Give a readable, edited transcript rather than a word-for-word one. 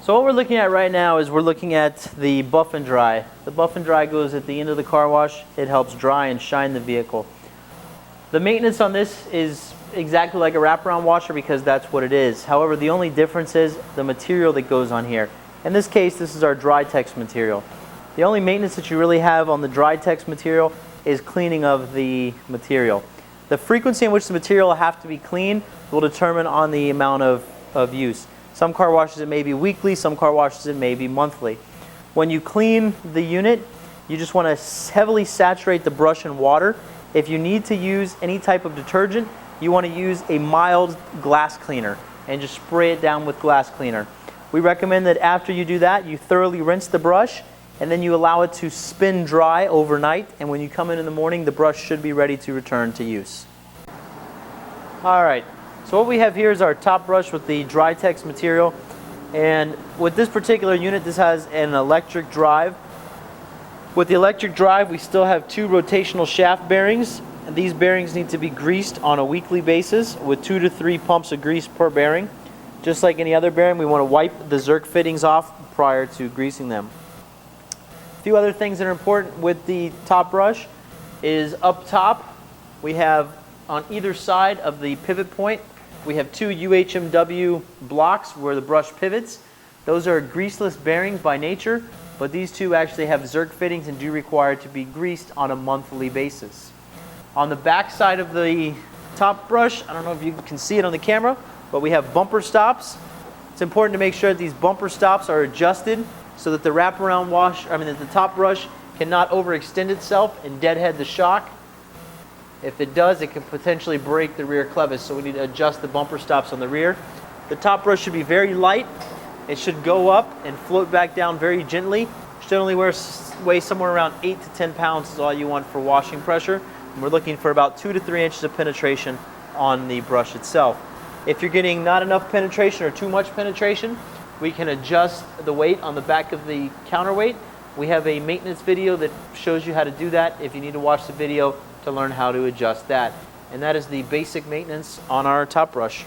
So what we're looking at right now is we're looking at the buff and dry. The buff and dry goes at the end of the car wash. It helps dry and shine the vehicle. The maintenance on this is exactly like a wraparound washer because that's what it is. However, the only difference is the material that goes on here. In this case, this is our Dry-Tex material. The only maintenance that you really have on the Dry-Tex material is cleaning of the material. The frequency in which the material will have to be cleaned will determine on the amount of use. Some car washes it may be weekly, some car washes it may be monthly. When you clean the unit, you just want to heavily saturate the brush in water. If you need to use any type of detergent, you want to use a mild glass cleaner and just spray it down with glass cleaner. We recommend that after you do that, you thoroughly rinse the brush and then you allow it to spin dry overnight, and when you come in the morning, the brush should be ready to return to use. Alright, so what we have here is our top brush with the Dry-Tex material, and with this particular unit, this has an electric drive. With the electric drive, we still have 2 rotational shaft bearings, and these bearings need to be greased on a weekly basis with 2 to 3 pumps of grease per bearing. Just like any other bearing, we want to wipe the Zerk fittings off prior to greasing them. A few other things that are important with the top brush is up top, we have on either side of the pivot point, we have 2 UHMW blocks where the brush pivots. Those are greaseless bearings by nature, but these 2 actually have Zerk fittings and do require to be greased on a monthly basis. On the back side of the top brush, I don't know if you can see it on the camera, but we have bumper stops. It's important to make sure that these bumper stops are adjusted so that the wraparound wash, that the top brush cannot overextend itself and deadhead the shock. If it does, it can potentially break the rear clevis, so we need to adjust the bumper stops on the rear. The top brush should be very light. It should go up and float back down very gently. It should only weigh somewhere around 8 to 10 pounds is all you want for washing pressure. And we're looking for about 2 to 3 inches of penetration on the brush itself. If you're getting not enough penetration or too much penetration, we can adjust the weight on the back of the counterweight. We have a maintenance video that shows you how to do that if you need to watch the video to learn how to adjust that. And that is the basic maintenance on our top brush.